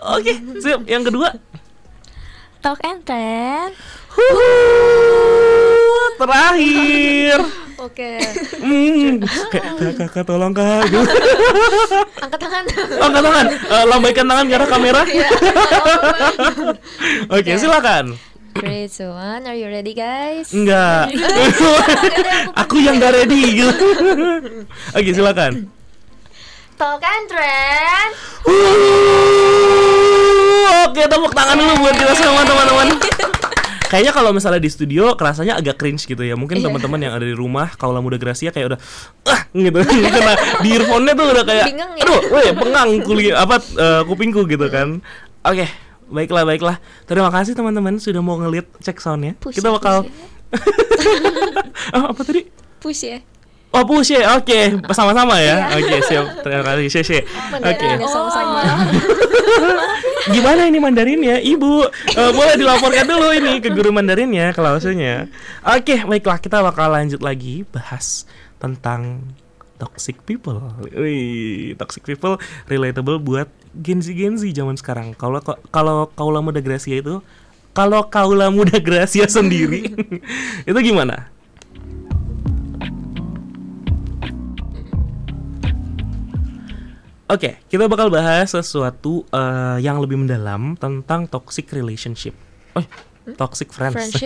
Oke, sip. Yang kedua. Talk and trend. Terakhir. Oke. Kakak tolong kak. Angkat tangan. Lambaikan tangan ke arah kamera. Oke, silakan. 3, 2, 1, are you ready guys? Enggak. Aku yang gak ready gitu. Oke, silakan. Talk and trend. Oke, tepuk tangan dulu buat kita semua teman-teman. Kayaknya kalau misalnya di studio kerasanya agak cringe gitu ya. Mungkin teman-teman yang ada di rumah Kaula Muda Gracia kayak udah gitu. Karena di earphone-nya tuh udah kayak bingung ya? aduh, pengang kupingku gitu kan. Oke, baiklah. Terima kasih teman-teman sudah mau ngeliat cek sound-nya. Kita bakal apa tadi? Push ya. Oh, push ya. Oke, sama-sama ya. Oke, siap. Terima kasih. Oke. Sama-sama. Gimana ini Mandarinnya, Ibu? Boleh dilaporkan dulu ini ke guru Mandarinnya, klausenya. Oke, baiklah, kita bakal lanjut lagi bahas tentang toxic people. Toxic people relatable buat Gen Z zaman sekarang. Kalau Kaula Muda Gracia itu, kalau Kaula Muda Gracia sendiri itu gimana? Oke, kita bakal bahas sesuatu yang lebih mendalam tentang toxic relationship. Toxic friends.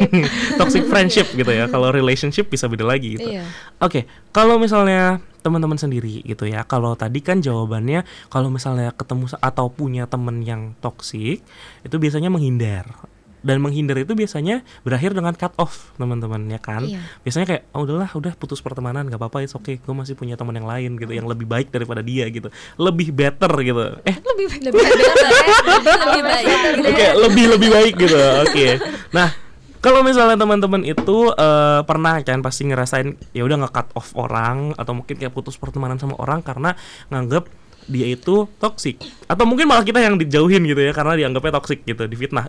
Toxic friendship gitu ya. Kalau relationship bisa beda lagi gitu. Iya. Oke, kalau misalnya teman-teman sendiri gitu ya. Kalau tadi kan jawabannya kalau misalnya ketemu atau punya teman yang toxic, itu biasanya menghindar. Dan menghindar itu biasanya berakhir dengan cut off, teman-teman ya kan. Iya. Biasanya kayak udah putus pertemanan, gak apa-apa, it's okay, gue masih punya teman yang lain gitu, yang lebih baik daripada dia gitu, lebih better gitu. Lebih baik. Oke, lebih baik gitu. Oke. Nah, kalau misalnya teman-teman itu pernah kan pasti ngerasain ya udah nge-cut off orang atau mungkin kayak putus pertemanan sama orang karena nganggep dia itu toksik, atau mungkin malah kita yang dijauhin gitu ya karena dianggapnya toksik gitu, difitnah,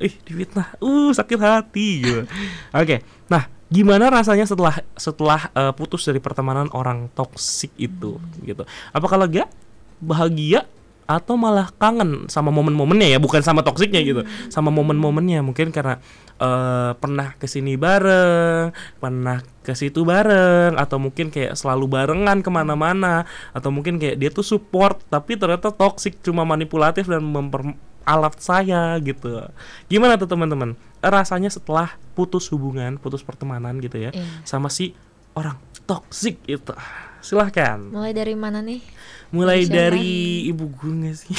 sakit hati gitu. Oke. Nah, gimana rasanya setelah putus dari pertemanan orang toksik itu gitu? Apakah lega, bahagia, atau malah kangen sama momen-momennya ya, bukan sama toksiknya gitu, sama momen-momennya, mungkin karena pernah kesini bareng, pernah ke situ bareng, atau mungkin kayak selalu barengan kemana-mana, atau mungkin kayak dia tuh support tapi ternyata toksik, cuma manipulatif dan memperalat saya gitu. Gimana tuh teman-teman rasanya setelah putus hubungan, putus pertemanan gitu ya, sama si orang toksik itu? silahkan. Mulai dari mana nih? Mulai Siapa? dari ibu gue nggak sih?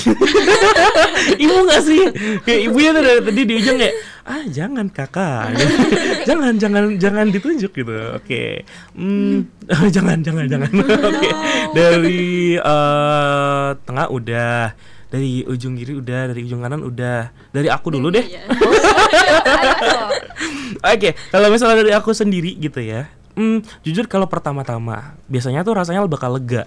Ibu nggak sih? Kayak ibunya tuh dari tadi di ujung kayak jangan kakak, jangan ditunjuk gitu. Oke. Jangan. Oke. Dari tengah udah, dari ujung kiri udah, dari ujung kanan udah. Dari aku dulu deh. Oke, kalau misalnya dari aku sendiri gitu ya. Jujur kalau pertama-tama biasanya tuh rasanya bakal lega.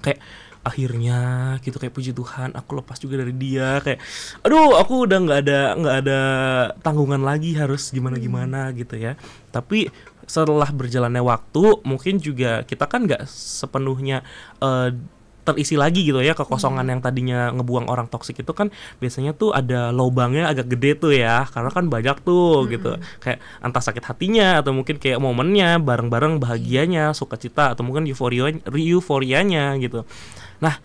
Kayak akhirnya gitu, kayak puji Tuhan aku lepas juga dari dia, kayak aduh aku udah nggak ada tanggungan lagi harus gimana gitu ya. Tapi setelah berjalannya waktu mungkin juga kita kan nggak sepenuhnya terisi lagi gitu ya, kekosongan yang tadinya ngebuang orang toksik itu kan biasanya tuh ada lubangnya agak gede tuh ya, karena kan banyak tuh gitu, kayak entah sakit hatinya atau mungkin kayak momennya bareng-bareng, bahagianya, sukacita atau mungkin euforianya gitu. Nah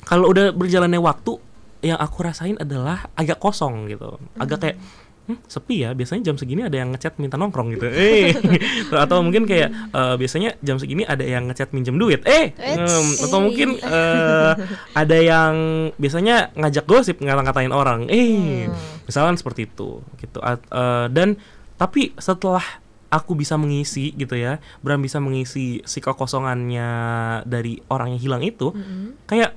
kalau udah berjalannya waktu, yang aku rasain adalah agak kosong gitu, agak kayak sepi ya, biasanya jam segini ada yang ngechat minta nongkrong gitu, atau mungkin kayak biasanya jam segini ada yang ngechat minjem duit, atau mungkin ada yang biasanya ngajak gosip, ngata-ngatain orang, misalkan seperti itu gitu. Dan tapi setelah aku bisa mengisi gitu ya, Bram bisa mengisi si kekosongannya dari orang yang hilang itu, kayak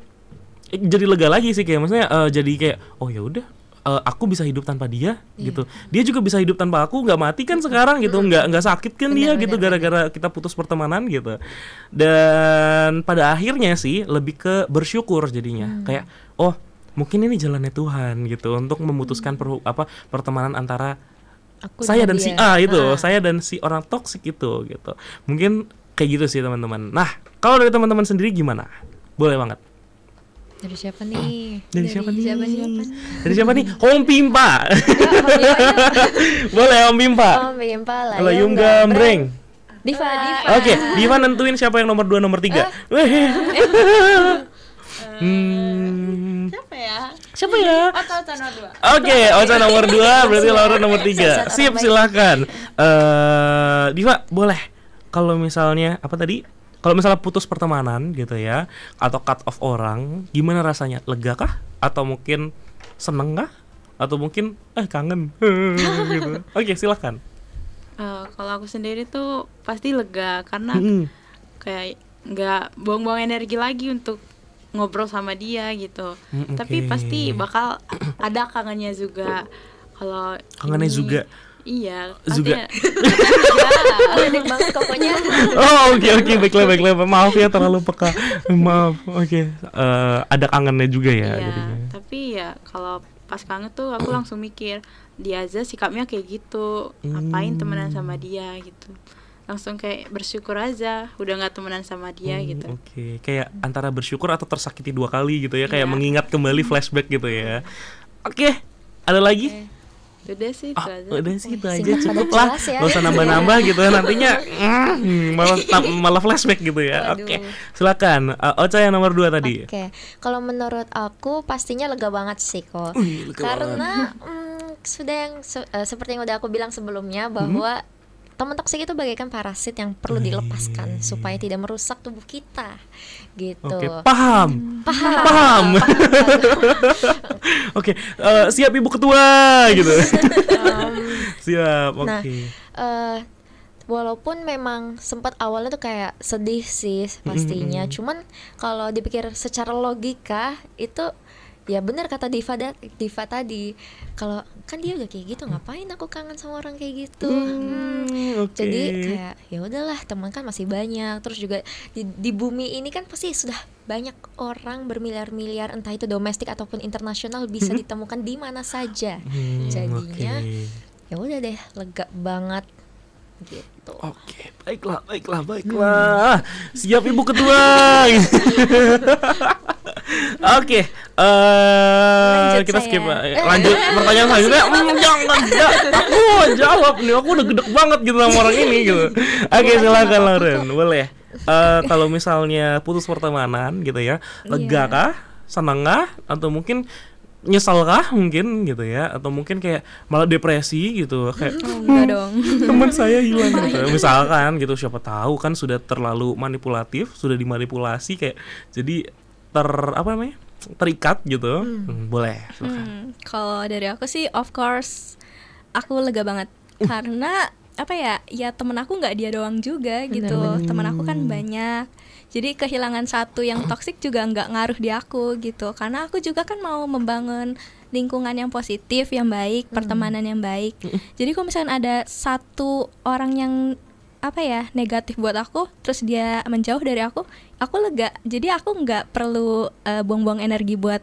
jadi lega lagi sih, kayak maksudnya jadi kayak oh ya udah, aku bisa hidup tanpa dia gitu, dia juga bisa hidup tanpa aku, nggak mati kan sekarang gitu, nggak sakit kan dia gitu gara-gara kita putus pertemanan gitu. Dan pada akhirnya sih lebih ke bersyukur jadinya, kayak oh mungkin ini jalannya Tuhan gitu untuk memutuskan pertemanan antara aku saya dan si A itu, saya dan si orang toksik itu gitu. Mungkin kayak gitu sih teman-teman. Nah kalau dari teman-teman sendiri gimana? Boleh banget. Dari siapa nih? Dari siapa nih? Om Pimpa. Boleh Om Pimpa. Om Pimpa lah. Halo Yung Gambreng. Diva. Oke, Diva nentuin siapa yang nomor 2, nomor 3. Siapa ya? Ocha nomor 2. Oke, Ocha nomor 2, berarti Laura nomor 3. Sip, silakan. Diva, boleh. Kalau misalnya apa tadi? Kalau misalnya putus pertemanan gitu ya, atau cut off orang, gimana rasanya? Lega kah? Atau mungkin seneng kah? Atau mungkin kangen gitu. Oke, silakan. Kalau aku sendiri tuh pasti lega, karena kayak nggak buang-buang energi lagi untuk ngobrol sama dia gitu. Tapi pasti bakal ada kangennya juga. Kalau kangennya juga. Iya, juga. Enak banget pokoknya. Oh oke, baiklah. Maaf ya terlalu peka. Maaf. Oke. Ada kangennya juga ya. Iya. Jadinya. Tapi ya kalau pas kangen tuh aku langsung mikir, dia aja sikapnya kayak gitu, ngapain temenan sama dia gitu. Langsung kayak bersyukur aja udah nggak temenan sama dia gitu. Oke. Kayak antara bersyukur atau tersakiti 2 kali gitu ya. Kayak mengingat kembali flashback gitu ya. Oke. Ada lagi? Udah sih itu aja. Udah sih itu aja, cukup lah. Gak usah nambah-nambah gitu ya, nantinya malah flashback gitu ya. Oke, silakan. Ocha yang nomor 2 tadi. Oke, kalau menurut aku pastinya lega banget sih kok. Karena sudah yang seperti yang udah aku bilang sebelumnya, bahwa teman toksik itu bagaikan parasit yang perlu dilepaskan supaya tidak merusak tubuh kita gitu. Oke, paham. Oke, siap Ibu Ketua gitu. Siap, oke. Nah, walaupun memang sempat awalnya tuh kayak sedih sih pastinya, cuman kalau dipikir secara logika itu ya benar kata Diva tadi, kalau kan dia udah kayak gitu, ngapain aku kangen sama orang kayak gitu. Jadi kayak ya udahlah, teman kan masih banyak, terus juga di bumi ini kan pasti sudah banyak orang bermiliar-miliar, entah itu domestik ataupun internasional, bisa ditemukan di mana saja. Jadinya ya udah deh, lega banget gitu. Oke, baiklah. Siap Ibu Ketua. Oke, kita skip. Lanjut pertanyaan selanjutnya. Jangan, aku mau jawab nih. Aku udah gedek banget gitu sama orang ini gitu. Oke, silakan Lauren, boleh. Kalau misalnya putus pertemanan gitu ya, lega kah, senang kah, atau mungkin nyesel kah mungkin gitu ya, atau mungkin kayak malah depresi gitu kayak Enggak dong. teman saya hilang gitu. Misalkan gitu, siapa tahu kan sudah terlalu manipulatif, sudah dimanipulasi kayak jadi terikat gitu. Boleh silakan. Kalau dari aku sih of course aku lega banget karena apa ya temen aku nggak dia doang juga gitu. Temen aku kan banyak. Jadi kehilangan satu yang toksik juga nggak ngaruh di aku gitu. Karena aku juga kan mau membangun lingkungan yang positif, yang baik, pertemanan yang baik. Jadi kalau misalnya ada satu orang yang negatif buat aku, terus dia menjauh dari aku lega. Jadi aku nggak perlu buang-buang energi buat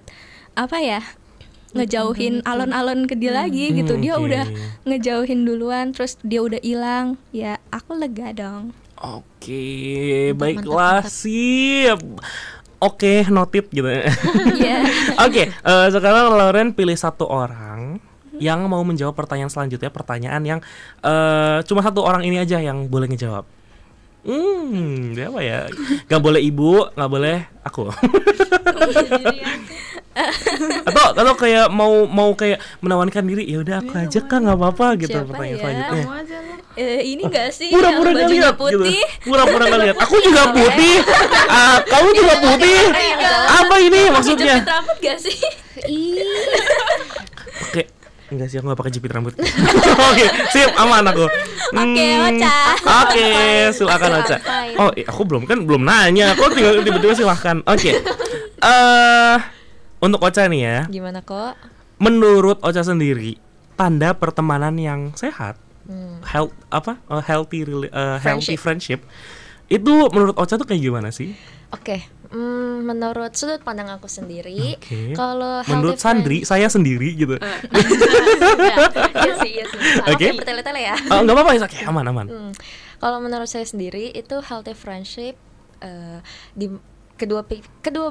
ngejauhin alon-alon ke dia lagi gitu. Dia udah ngejauhin duluan, terus dia udah hilang, ya aku lega dong. Oke, baiklah, sip. Oke, noted gitu. Oke, sekarang Lauren pilih satu orang yang mau menjawab pertanyaan selanjutnya. Pertanyaan yang cuma satu orang ini aja yang boleh ngejawab. Siapa ya? Gak boleh ibu, gak boleh aku. atau kayak mau kayak menawarkan diri, ya udah aku aja kan, nggak apa-apa gitu. Siapa pertanyaan ya? selanjutnya. Ini nggak sih Pura-pura yang nggak bajunya lihat putih gitu. Pura-pura nggak lihat. Aku juga putih. Kamu juga putih. Apa ini maksudnya? jepit rambut gak sih? Oke, enggak sih, aku nggak pakai jepit rambut. Oke, sip, aman aku. Oke, Ocha. Oke, silakan Ocha. Oh, aku belum nanya. Aku tinggal tiba-tiba silahkan. Oke. Untuk Ocha nih ya. Gimana kok? Menurut Ocha sendiri, tanda pertemanan yang sehat, healthy friendship, itu menurut Ocha tuh kayak gimana sih? Oke, menurut sudut pandang aku sendiri, kalau menurut Sandri, saya sendiri gitu. Iya sih. Oke. Bertele-tele ya. Nggak apa-apa, oke, aman. Kalau menurut saya sendiri itu healthy friendship di kedua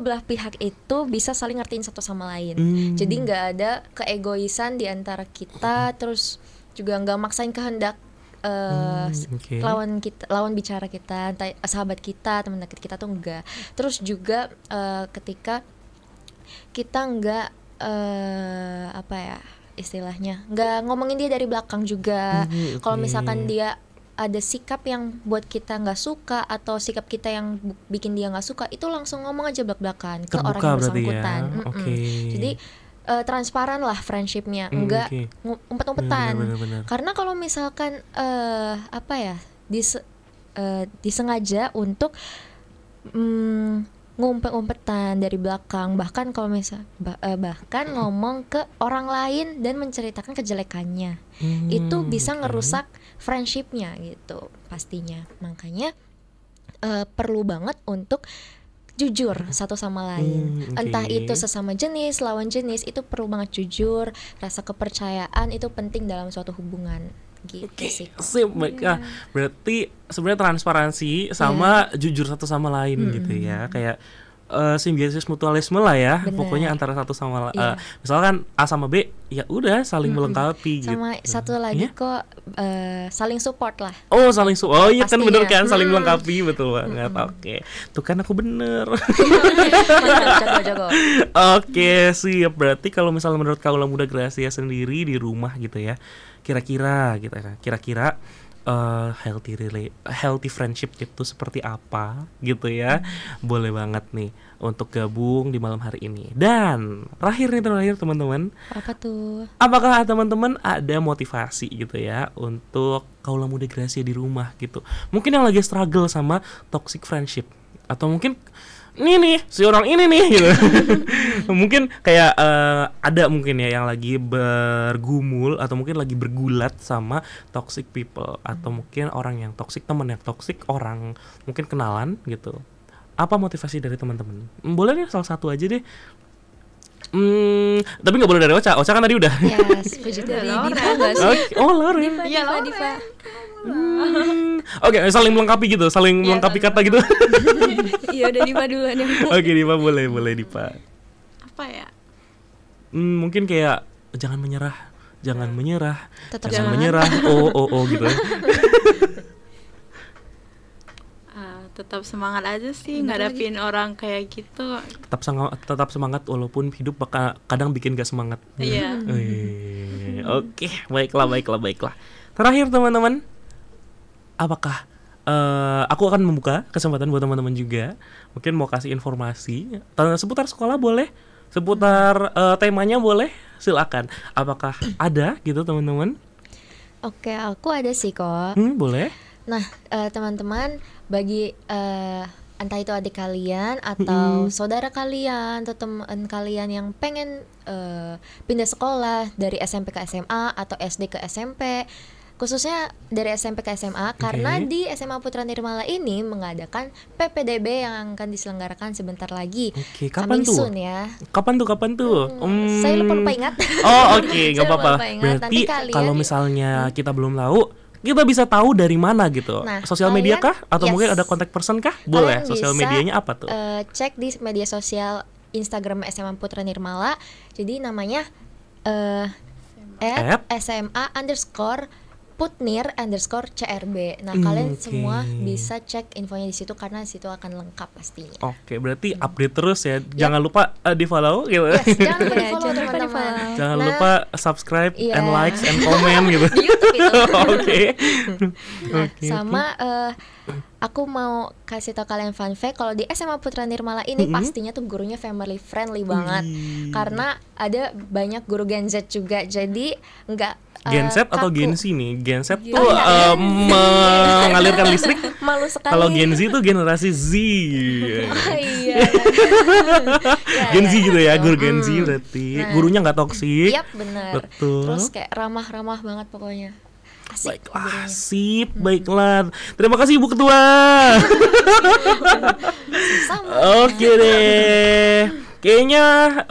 belah pihak itu bisa saling ngertiin satu sama lain. Jadi nggak ada keegoisan di antara kita, terus juga nggak maksain kehendak lawan bicara kita, entah sahabat kita, teman dekat kita tuh enggak. Terus juga ketika kita enggak istilahnya nggak ngomongin dia dari belakang juga. Kalau misalkan dia ada sikap yang buat kita nggak suka atau sikap kita yang bikin dia nggak suka, itu langsung ngomong aja belak-belakan ke orang yang bersangkutan. Jadi transparan lah friendshipnya, enggak umpet-umpetan. Karena kalau misalkan disengaja untuk ngumpet-umpetan dari belakang, bahkan kalau bahkan ngomong ke orang lain dan menceritakan kejelekannya, itu bisa ngerusak friendshipnya gitu pastinya. Makanya perlu banget untuk jujur satu sama lain. Entah itu sesama jenis, lawan jenis, itu perlu banget jujur. Rasa kepercayaan itu penting dalam suatu hubungan. Gitu sih. Sip, berarti sebenarnya transparansi sama jujur satu sama lain gitu ya. Kayak simbiosis mutualisme lah ya. Bener. Pokoknya antara satu sama misalkan A sama B, ya udah saling melengkapi sama gitu. Satu lagi kok saling support lah. Oh, saling support. Oh iya kan, bener kan, saling melengkapi, betul banget. Oke. Tuh kan aku bener. Jago. Oke, siap. Berarti kalau misalnya menurut Kaula Muda Gracia sendiri di rumah gitu ya, kira-kira healthy friendship itu seperti apa gitu ya. Boleh banget nih untuk gabung di malam hari ini. Dan terakhir teman-teman, apa tuh? Apakah teman-teman ada motivasi gitu ya untuk Kaula Muda Gracia di rumah gitu? Mungkin yang lagi struggle sama toxic friendship, atau mungkin ini nih si orang ini nih gitu. Mungkin kayak ada mungkin ya yang lagi bergumul atau mungkin lagi bergulat sama toxic people, atau mungkin orang yang toxic, teman yang toxic, orang mungkin kenalan gitu. Apa motivasi dari teman-teman? Boleh nih salah satu aja deh. Tapi nggak boleh dari Ocha kan tadi udah. Yes, dari Diva nggak sih? Oh, Lauren. Diva. Oke, saling melengkapi gitu, saling melengkapi kata gitu. Iya, udah Diva duluan ya. Oke, Diva boleh Diva. Apa ya? Mungkin kayak jangan menyerah, Tetap jangan menyerah. Oh gitu. tetap semangat aja sih ngadapin orang kayak gitu. Tetap semangat walaupun hidup kadang bikin gak semangat. Iya. Oke, baiklah. Terakhir teman-teman, apakah aku akan membuka kesempatan buat teman-teman juga, mungkin mau kasih informasi seputar sekolah boleh, seputar temanya boleh, silakan. Apakah ada gitu teman-teman? Oke, aku ada sih kok. Boleh. Nah, teman-teman, bagi entah itu adik kalian atau saudara kalian atau teman kalian yang pengen pindah sekolah dari SMP ke SMA atau SD ke SMP, khususnya dari SMP ke SMA, karena di SMA Putra Nirmala ini mengadakan PPDB yang akan diselenggarakan sebentar lagi. Oke, kapan tuh? Soon ya. Kapan tuh? Saya lupa ingat. Oh, oke, nggak apa-apa. Berarti kalian, kalau misalnya kita belum tahu, kita bisa tahu dari mana gitu? Nah, sosial media kah? Atau mungkin ada kontak person kah? Boleh. Sosial medianya apa tuh? Cek di media sosial Instagram SMA Putra Nirmala. Jadi namanya @SMA_Putnir_CRB. Nah, kalian semua bisa cek infonya di situ karena di situ akan lengkap pastinya. Oke, berarti update terus ya. Jangan lupa di-follow gitu. Yes, jangan lupa di-follow teman-teman. Jangan lupa subscribe and likes and comment gitu. Di YouTube itu. Oke. Sama aku mau kasih tau kalian fun fact, kalau di SMA Putra Nirmala ini pastinya tuh gurunya family friendly banget. Karena ada banyak guru Gen Z juga. Jadi enggak Gen Z atau Gen Z nih? Gen Z tuh mengalirkan listrik. Malu sekali. Kalau Gen Z tuh generasi Z. Oh iya. Gen Z gitu ya, guru Gen Z berarti. Gurunya nggak toksik. Yap, benar. Betul. Terus kayak ramah-ramah banget pokoknya. Asik. Baiklah, sip, baiklah. Terima kasih Ibu Ketua. Oke deh. Kayaknya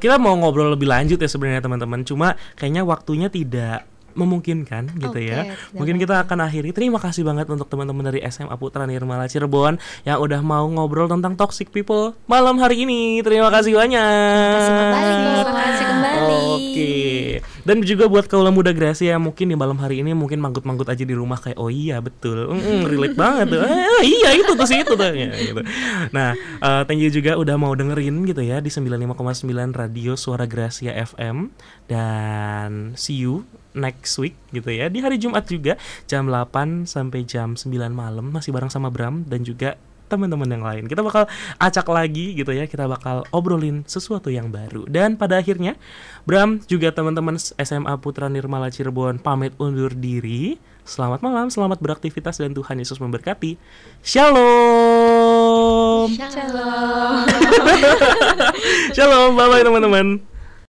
kita mau ngobrol lebih lanjut ya sebenarnya teman-teman. Cuma kayaknya waktunya tidak memungkinkan gitu ya. Mungkin kita akan akhiri. Terima kasih banget untuk teman-teman dari SMA Putra Nirmala Cirebon yang udah mau ngobrol tentang toxic people malam hari ini. Terima kasih banyak. Terima kasih kembali. Oke. Dan juga buat kaula muda Gracia yang mungkin di malam hari ini mungkin manggut-manggut aja di rumah kayak oh iya betul. Relate banget tuh. Iya itu tuh sih itu tuh ya, gitu. Nah, thank you juga udah mau dengerin gitu ya di 95,9 Radio Suara Gracia FM, dan see you next week gitu ya di hari Jumat juga jam 8 sampai jam 9 malam masih bareng sama Bram dan juga teman-teman yang lain. Kita bakal acak lagi gitu ya, kita bakal obrolin sesuatu yang baru. Dan pada akhirnya Bram juga teman-teman SMA Putra Nirmala Cirebon pamit undur diri. Selamat malam, selamat beraktivitas dan Tuhan Yesus memberkati. Shalom. Shalom. Shalom, bye-bye teman-teman.